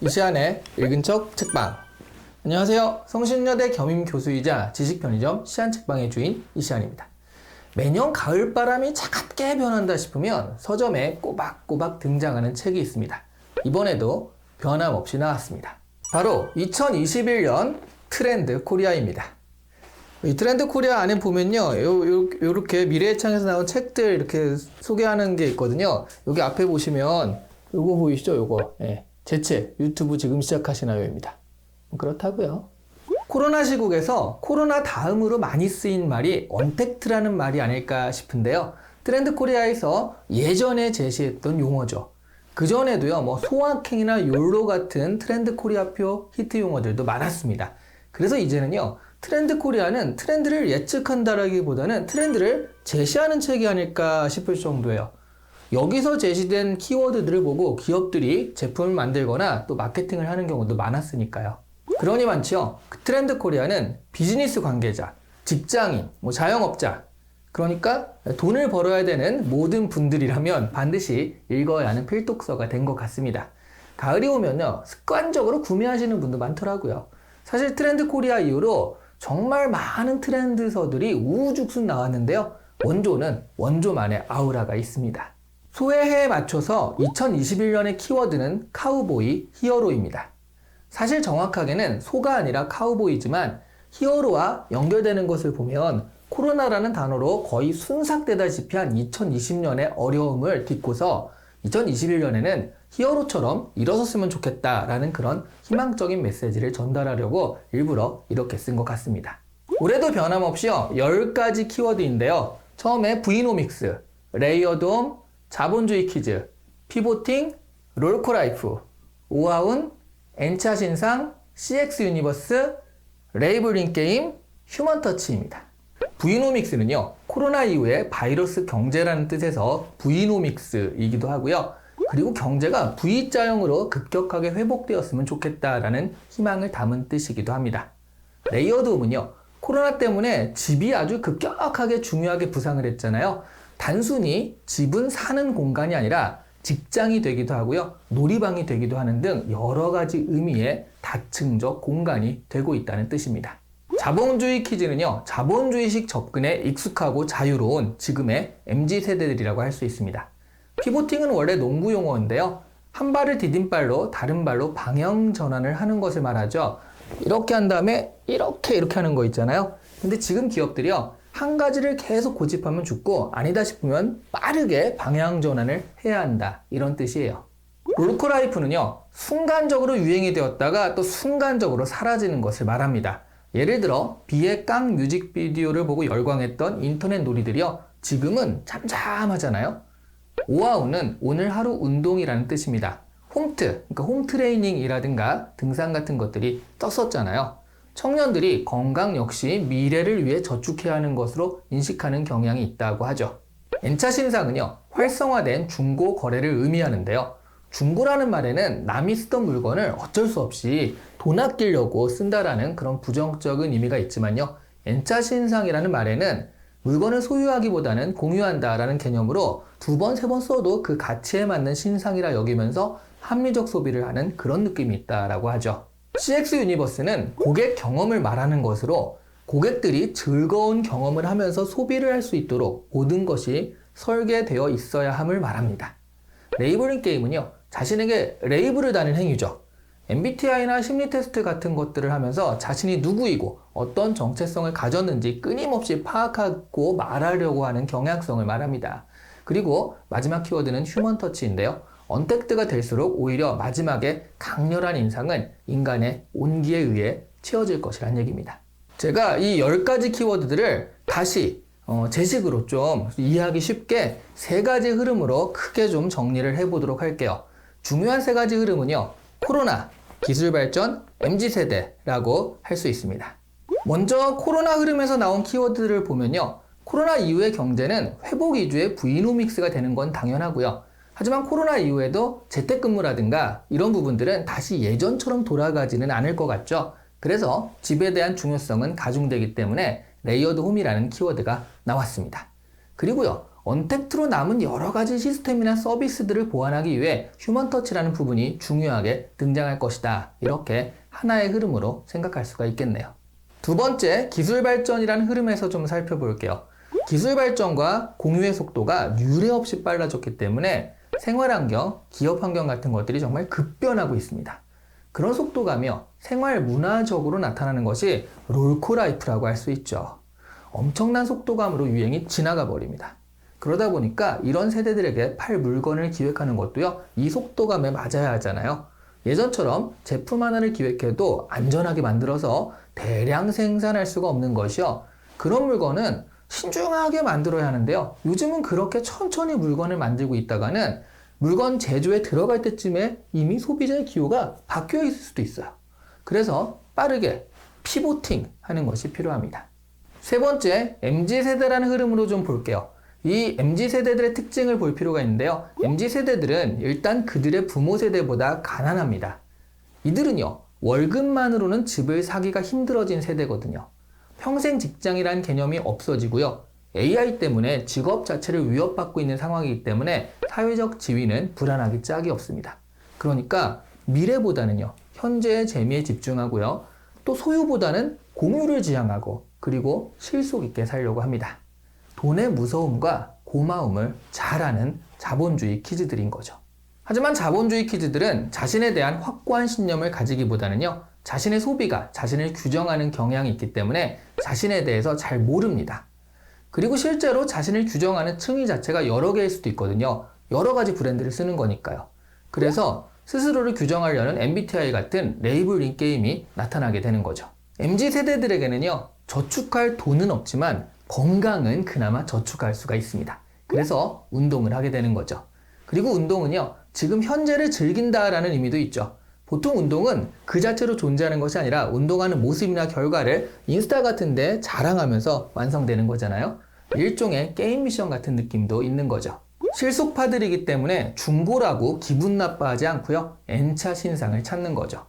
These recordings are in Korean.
이시안의 읽은 척 책방. 안녕하세요. 성신여대 겸임교수이자 지식편의점 시안책방의 주인 이시안입니다. 매년 가을바람이 차갑게 변한다 싶으면 서점에 꼬박꼬박 등장하는 책이 있습니다. 이번에도 변함없이 나왔습니다. 바로 2021년 트렌드 코리아입니다. 이 트렌드 코리아 안에 보면요, 요렇게 미래의 창에서 나온 책들 이렇게 소개하는 게 있거든요. 여기 앞에 보시면 요거 보이시죠? 요거. 예. 제 책, 유튜브 지금 시작하시나요입니다. 그렇다고요. 코로나 시국에서 코로나 다음으로 많이 쓰인 말이 언택트라는 말이 아닐까 싶은데요. 트렌드 코리아에서 예전에 제시했던 용어죠. 그전에도요, 소확행이나 욜로 같은 트렌드 코리아표 히트 용어들도 많았습니다. 그래서 이제는요, 트렌드 코리아는 트렌드를 예측한다라기보다는 트렌드를 제시하는 책이 아닐까 싶을 정도예요. 여기서 제시된 키워드들을 보고 기업들이 제품을 만들거나 또 마케팅을 하는 경우도 많았으니까요. 그러니 많지요. 트렌드 코리아는 비즈니스 관계자, 직장인, 자영업자, 그러니까 돈을 벌어야 되는 모든 분들이라면 반드시 읽어야 하는 필독서가 된 것 같습니다. 가을이 오면요, 습관적으로 구매하시는 분도 많더라고요. 사실 트렌드 코리아 이후로 정말 많은 트렌드서들이 우후죽순 나왔는데요. 원조는 원조만의 아우라가 있습니다. 소해에 맞춰서 2021년의 키워드는 카우보이, 히어로입니다. 사실 정확하게는 소가 아니라 카우보이지만 히어로와 연결되는 것을 보면 코로나라는 단어로 거의 순삭되다시피 한 2020년의 어려움을 딛고서 2021년에는 히어로처럼 일어섰으면 좋겠다라는 그런 희망적인 메시지를 전달하려고 일부러 이렇게 쓴 것 같습니다. 올해도 변함없이요, 10가지 키워드인데요. 처음에 브이노믹스, 레이어드홈, 자본주의 퀴즈, 피보팅, 롤코라이프, 오하운, 엔차 신상, CX 유니버스, 레이블링 게임, 휴먼터치입니다. 브이노믹스는요, 코로나 이후에 바이러스 경제라는 뜻에서 브이노믹스이기도 하고요. 그리고 경제가 V자형으로 급격하게 회복되었으면 좋겠다라는 희망을 담은 뜻이기도 합니다. 레이어드홈은요, 코로나 때문에 집이 아주 급격하게 중요하게 부상을 했잖아요. 단순히 집은 사는 공간이 아니라 직장이 되기도 하고요, 놀이방이 되기도 하는 등 여러 가지 의미의 다층적 공간이 되고 있다는 뜻입니다. 자본주의 퀴즈는요, 자본주의식 접근에 익숙하고 자유로운 지금의 MZ세대들이라고 할 수 있습니다. 피보팅은 원래 농구 용어인데요, 한 발을 디딘 발로 다른 발로 방향 전환을 하는 것을 말하죠. 이렇게 한 다음에 이렇게 하는 거 있잖아요. 근데 지금 기업들이요, 한 가지를 계속 고집하면 죽고 아니다 싶으면 빠르게 방향 전환을 해야 한다, 이런 뜻이에요. 롤코라이프는요, 순간적으로 유행이 되었다가 또 순간적으로 사라지는 것을 말합니다. 예를 들어 비의 깡 뮤직비디오를 보고 열광했던 인터넷 놀이들이요, 지금은 잠잠하잖아요. 오하운은 오늘 하루 운동이라는 뜻입니다. 홈트, 그러니까 홈트레이닝이라든가 등산 같은 것들이 떴었잖아요. 청년들이 건강 역시 미래를 위해 저축해야 하는 것으로 인식하는 경향이 있다고 하죠. 엔차 신상은요, 활성화된 중고 거래를 의미하는데요. 중고라는 말에는 남이 쓰던 물건을 어쩔 수 없이 돈 아끼려고 쓴다라는 그런 부정적인 의미가 있지만요, 엔차 신상이라는 말에는 물건을 소유하기보다는 공유한다라는 개념으로 두 번, 세 번 써도 그 가치에 맞는 신상이라 여기면서 합리적 소비를 하는 그런 느낌이 있다라고 하죠. CX 유니버스는 고객 경험을 말하는 것으로 고객들이 즐거운 경험을 하면서 소비를 할 수 있도록 모든 것이 설계되어 있어야 함을 말합니다. 레이블링 게임은요, 자신에게 레이블을 다는 행위죠. MBTI나 심리 테스트 같은 것들을 하면서 자신이 누구이고 어떤 정체성을 가졌는지 끊임없이 파악하고 말하려고 하는 경향성을 말합니다. 그리고 마지막 키워드는 휴먼 터치인데요. 언택트가 될수록 오히려 마지막에 강렬한 인상은 인간의 온기에 의해 채워질 것이란 얘기입니다. 제가 이 10가지 키워드들을 다시 제 식으로 좀 이해하기 쉽게 3가지 흐름으로 크게 좀 정리를 해보도록 할게요. 중요한 3가지 흐름은요, 코로나, 기술 발전, MZ세대라고 할 수 있습니다. 먼저 코로나 흐름에서 나온 키워드를 보면요, 코로나 이후의 경제는 회복 위주의 브이노믹스가 되는 건 당연하고요. 하지만 코로나 이후에도 재택근무라든가 이런 부분들은 다시 예전처럼 돌아가지는 않을 것 같죠. 그래서 집에 대한 중요성은 가중되기 때문에 레이어드 홈이라는 키워드가 나왔습니다. 그리고요, 언택트로 남은 여러 가지 시스템이나 서비스들을 보완하기 위해 휴먼 터치라는 부분이 중요하게 등장할 것이다. 이렇게 하나의 흐름으로 생각할 수가 있겠네요. 두 번째, 기술 발전이라는 흐름에서 좀 살펴볼게요. 기술 발전과 공유의 속도가 유례 없이 빨라졌기 때문에 생활 환경, 기업 환경 같은 것들이 정말 급변하고 있습니다. 그런 속도가며 생활 문화적으로 나타나는 것이 롤코라이프라고 할 수 있죠. 엄청난 속도감으로 유행이 지나가 버립니다. 그러다 보니까 이런 세대들에게 팔 물건을 기획하는 것도요, 이 속도감에 맞아야 하잖아요. 예전처럼 제품 하나를 기획해도 안전하게 만들어서 대량 생산할 수가 없는 것이요. 그런 물건은 신중하게 만들어야 하는데요. 요즘은 그렇게 천천히 물건을 만들고 있다가는 물건 제조에 들어갈 때쯤에 이미 소비자의 기호가 바뀌어 있을 수도 있어요. 그래서 빠르게 피보팅 하는 것이 필요합니다. 세 번째, MZ세대라는 흐름으로 좀 볼게요. 이 MZ세대들의 특징을 볼 필요가 있는데요. MZ세대들은 일단 그들의 부모 세대보다 가난합니다. 이들은요, 월급만으로는 집을 사기가 힘들어진 세대거든요. 평생 직장이란 개념이 없어지고요. AI 때문에 직업 자체를 위협받고 있는 상황이기 때문에 사회적 지위는 불안하기 짝이 없습니다. 그러니까 미래보다는요, 현재의 재미에 집중하고요. 또 소유보다는 공유를 지향하고 그리고 실속 있게 살려고 합니다. 돈의 무서움과 고마움을 잘 아는 자본주의 키즈들인 거죠. 하지만 자본주의 키즈들은 자신에 대한 확고한 신념을 가지기보다는요, 자신의 소비가 자신을 규정하는 경향이 있기 때문에 자신에 대해서 잘 모릅니다. 그리고 실제로 자신을 규정하는 층위 자체가 여러 개일 수도 있거든요. 여러 가지 브랜드를 쓰는 거니까요. 그래서 스스로를 규정하려는 MBTI 같은 레이블링 게임이 나타나게 되는 거죠. MZ세대들에게는요, 저축할 돈은 없지만 건강은 그나마 저축할 수가 있습니다. 그래서 운동을 하게 되는 거죠. 그리고 운동은요, 지금 현재를 즐긴다라는 의미도 있죠. 보통 운동은 그 자체로 존재하는 것이 아니라 운동하는 모습이나 결과를 인스타 같은 데 자랑하면서 완성되는 거잖아요. 일종의 게임 미션 같은 느낌도 있는 거죠. 실속파들이기 때문에 중고라고 기분 나빠하지 않고요, N차 신상을 찾는 거죠.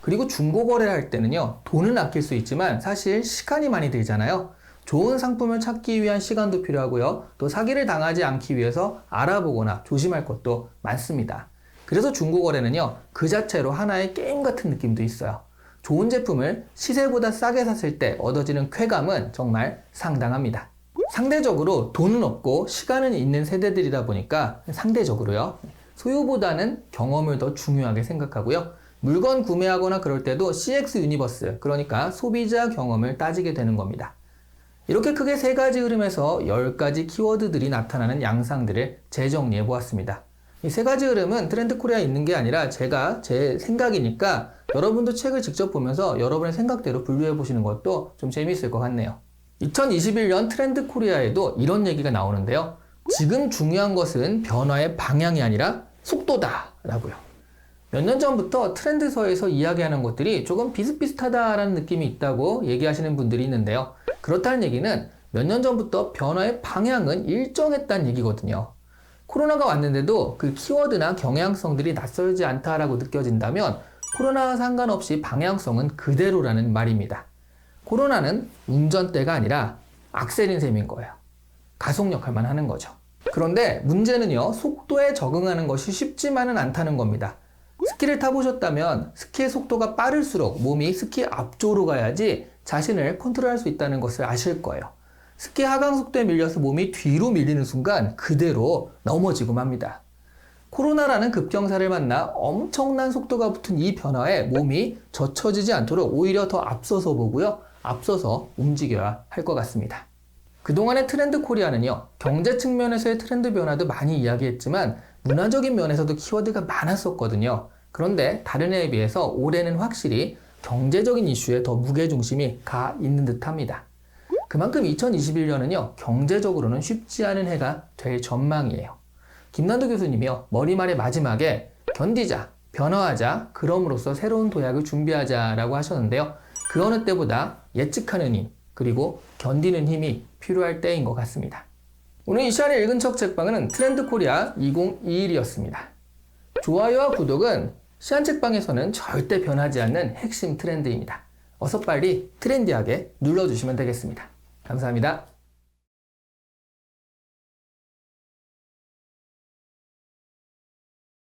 그리고 중고 거래를 할 때는요, 돈은 아낄 수 있지만 사실 시간이 많이 들잖아요. 좋은 상품을 찾기 위한 시간도 필요하고요, 또 사기를 당하지 않기 위해서 알아보거나 조심할 것도 많습니다. 그래서 중고거래는요, 그 자체로 하나의 게임 같은 느낌도 있어요. 좋은 제품을 시세보다 싸게 샀을 때 얻어지는 쾌감은 정말 상당합니다. 상대적으로 돈은 없고 시간은 있는 세대들이다 보니까 상대적으로요, 소유보다는 경험을 더 중요하게 생각하고요, 물건 구매하거나 그럴 때도 CX 유니버스, 그러니까 소비자 경험을 따지게 되는 겁니다. 이렇게 크게 세 가지 흐름에서 10가지 키워드들이 나타나는 양상들을 재정리해 보았습니다. 이 세 가지 흐름은 트렌드 코리아에 있는 게 아니라 제가 제 생각이니까 여러분도 책을 직접 보면서 여러분의 생각대로 분류해 보시는 것도 좀 재미있을 것 같네요. 2021년 트렌드 코리아에도 이런 얘기가 나오는데요. 지금 중요한 것은 변화의 방향이 아니라 속도다 라고요. 몇 년 전부터 트렌드서에서 이야기하는 것들이 조금 비슷비슷하다라는 느낌이 있다고 얘기하시는 분들이 있는데요. 그렇다는 얘기는 몇 년 전부터 변화의 방향은 일정했다는 얘기거든요. 코로나가 왔는데도 그 키워드나 경향성들이 낯설지 않다라고 느껴진다면 코로나와 상관없이 방향성은 그대로라는 말입니다. 코로나는 운전대가 아니라 악셀인 셈인 거예요. 가속 역할만 하는 거죠. 그런데 문제는요, 속도에 적응하는 것이 쉽지만은 않다는 겁니다. 스키를 타보셨다면 스키의 속도가 빠를수록 몸이 스키 앞쪽으로 가야지 자신을 컨트롤할 수 있다는 것을 아실 거예요. 스키 하강 속도에 밀려서 몸이 뒤로 밀리는 순간 그대로 넘어지고 맙니다. 코로나라는 급경사를 만나 엄청난 속도가 붙은 이 변화에 몸이 젖혀지지 않도록 오히려 더 앞서서 보고요, 앞서서 움직여야 할 것 같습니다. 그동안의 트렌드 코리아는요, 경제 측면에서의 트렌드 변화도 많이 이야기했지만 문화적인 면에서도 키워드가 많았었거든요. 그런데 다른 해에 비해서 올해는 확실히 경제적인 이슈에 더 무게중심이 가 있는 듯 합니다. 그만큼 2021년은요, 경제적으로는 쉽지 않은 해가 될 전망이에요. 김난도 교수님이요, 머리말의 마지막에 견디자, 변화하자, 그럼으로써 새로운 도약을 준비하자라고 하셨는데요. 그 어느 때보다 예측하는 힘, 그리고 견디는 힘이 필요할 때인 것 같습니다. 오늘 이 시간에 읽은 척 책방은 트렌드 코리아 2021이었습니다. 좋아요와 구독은 시안책방에서는 절대 변하지 않는 핵심 트렌드입니다. 어서 빨리 트렌디하게 눌러주시면 되겠습니다. 감사합니다.